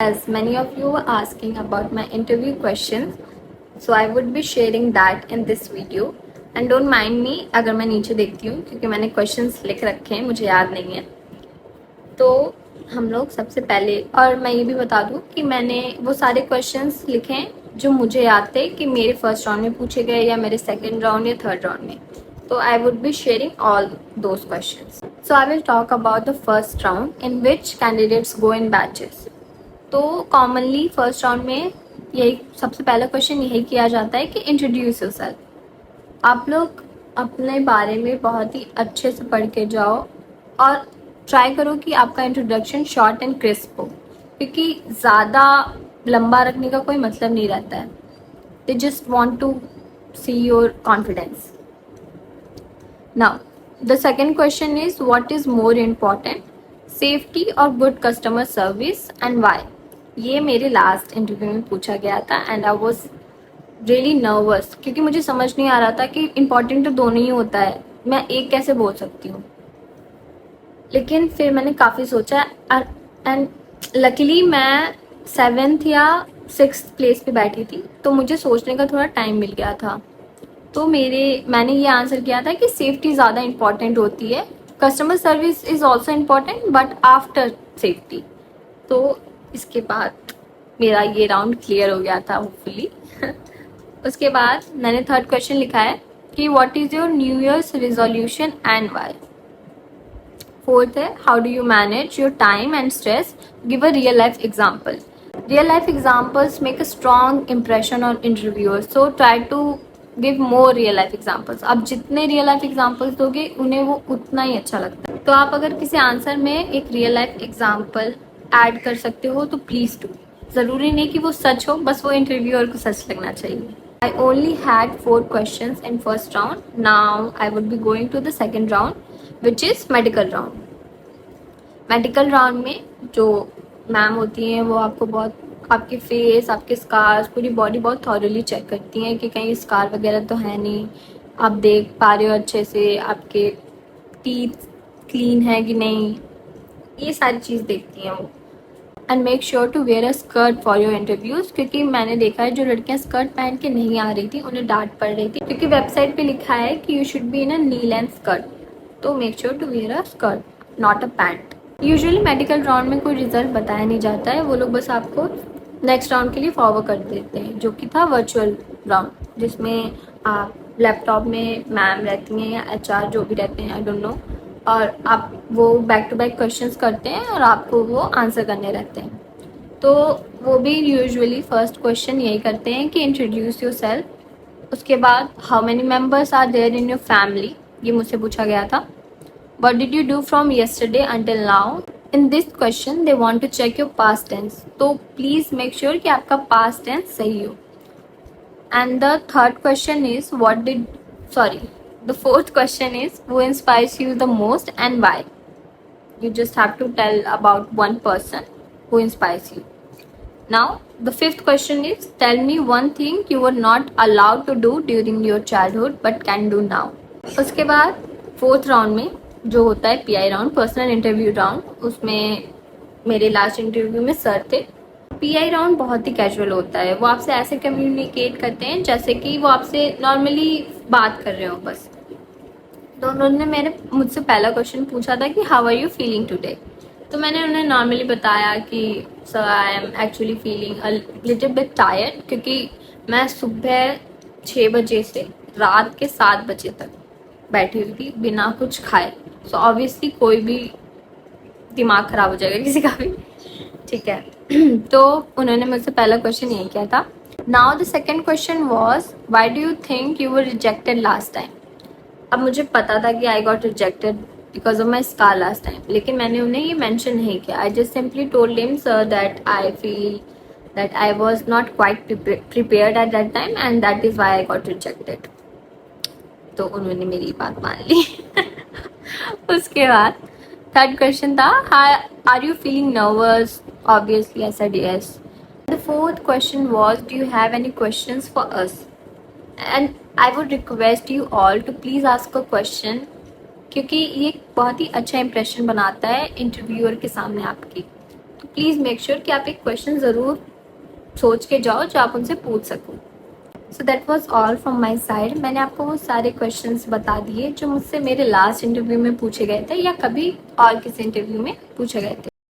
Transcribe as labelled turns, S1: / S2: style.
S1: as many of you were asking about my interview questions, so I would be sharing that in this video. And don't mind me अगर मैं नीचे देखती हूँ क्योंकि मैंने questions लिख रखे हैं, मुझे याद नहीं है. तो हम लोग सबसे पहले, और मैं ये भी बता दूँ कि मैंने वो सारे क्वेश्चंस लिखे हैं जो मुझे याद थे कि मेरे फर्स्ट राउंड में पूछे गए या मेरे सेकंड राउंड या थर्ड राउंड में. तो I would be sharing all those questions. So I will talk about the first round in which candidates go in batches. तो कॉमनली फर्स्ट राउंड में यही सबसे पहला क्वेश्चन यही किया जाता है कि इंट्रोड्यूस योरसेल्फ. आप लोग अपने बारे में बहुत ही अच्छे से पढ़ के जाओ और ट्राई करो कि आपका इंट्रोडक्शन शॉर्ट एंड क्रिस्प हो, क्योंकि ज़्यादा लंबा रखने का कोई मतलब नहीं रहता है. They just want to see your confidence. Now the second question is what is more important, safety और good customer service and why. ये मेरे लास्ट इंटरव्यू में पूछा गया था and I was really nervous, क्योंकि मुझे समझ नहीं आ रहा था कि इम्पॉर्टेंट तो दोनों ही होता है, मैं एक कैसे बोल सकती हूँ. लेकिन फिर मैंने काफ़ी सोचा एंड लकीली मैं 7th या 6th प्लेस पे बैठी थी, तो मुझे सोचने का थोड़ा टाइम मिल गया था. तो मैंने ये आंसर किया था कि सेफ्टी ज़्यादा इम्पॉर्टेंट होती है, customer service is also important but after safety. तो इसके बाद मेरा ये राउंड क्लियर हो गया था होपफुली. उसके बाद मैंने थर्ड क्वेश्चन लिखा है कि what is your new year's resolution and why. Fourth है how do you manage your time and stress, give a real life example. Real life examples make a strong impression on interviewers, so try to give more real life examples. आप जितने real life examples दोगे उन्हें वो उतना ही अच्छा लगता है. तो आप अगर किसी आंसर में एक रियल लाइफ एग्जाम्पल ऐड कर सकते हो तो प्लीज़ डू. ज़रूरी नहीं कि वो सच हो, बस वो इंटरव्यूअर को सच लगना चाहिए. I only had 4 questions in first round. Now I would be going to the second round, which is medical round. Medical round में जो मैम होती हैं वो आपको बहुत आपके फेस, आपके स्कार्स, पूरी बॉडी बहुत थॉरली चेक करती हैं कि कहीं स्कार वगैरह तो है नहीं, आप देख पा रहे हो अच्छे से, आपके टीथ क्लीन है कि नहीं, ये सारी चीज़ देखती हैं वो. And make sure to wear a skirt for your interviews, क्योंकि मैंने देखा है जो लड़कियां स्कर्ट पहन के नहीं आ रही थी उन्हें डांट पड़ रही थी, क्योंकि वेबसाइट पे लिखा है कि you should be in a knee length skirt. तो make sure to wear a skirt not a pant. Usually medical round में कोई रिजल्ट बताया नहीं जाता है, वो लोग बस आपको नेक्स्ट राउंड के लिए फॉरवर्ड कर देते हैं, जो कि था वर्चुअल राउंड, जिसमें आप लैपटॉप में मैम रहती हैं या HR जो भी रहते हैं, आई डोंट नो, और आप वो बैक टू बैक क्वेश्चंस करते हैं और आपको वो आंसर करने रहते हैं. तो वो भी यूजुअली फर्स्ट क्वेश्चन यही करते हैं कि इंट्रोड्यूस योर सेल्फ. उसके बाद how many members are there in your family, ये मुझसे पूछा गया था. What did you do from yesterday until now. In this question they want to check your past tense, तो प्लीज़ मेक श्योर कि आपका पास्ट टेंस सही हो. And the third question is the fourth question is who inspires you the most and why. You just have to tell about one person who inspires you. Now the fifth question is tell me one thing you were not allowed to do during your childhood but can do now. उसके बाद fourth round में जो होता है PI round, personal interview round, उसमें मेरे last interview में sir थे. PI राउंड बहुत ही कैजुअल होता है, वो आपसे ऐसे कम्युनिकेट करते हैं जैसे कि वो आपसे नॉर्मली बात कर रहे हो बस. तो उन्होंने मुझसे पहला क्वेश्चन पूछा था कि how are you feeling today. तो मैंने उन्हें नॉर्मली बताया कि sir I am actually feeling a little bit tired, क्योंकि मैं सुबह 6 बजे से रात के 7 बजे तक बैठी हुई थी बिना कुछ खाए. सो ऑब्वियसली कोई भी दिमाग खराब हो जाएगा किसी का भी, ठीक है. तो उन्होंने मुझसे पहला क्वेश्चन यही किया था. Now the second question was why do you think you were rejected last time. अब मुझे पता था कि I got rejected because of my scar last time, लेकिन मैंने उन्हें ये मेंशन नहीं किया. I just simply told him sir that I feel that I was not quite prepared at that time and that is why I got rejected. तो उन्होंने मेरी बात मान ली. उसके बाद थर्ड क्वेश्चन था are you feeling nervous. Obviously I said yes. The fourth question was do you have any questions for us. And I would request you all to please ask a question, क्योंकि ये बहुत ही अच्छा impression बनाता है interviewer के सामने आपकी. तो प्लीज़ मेक श्योर कि आप एक क्वेश्चन ज़रूर सोच के जाओ जो आप उनसे पूछ सको। So that was all from my side. मैंने आपको वो सारे क्वेश्चंस बता दिए जो मुझसे मेरे लास्ट इंटरव्यू में पूछे गए थे या कभी और किसी इंटरव्यू में पूछे गए थे।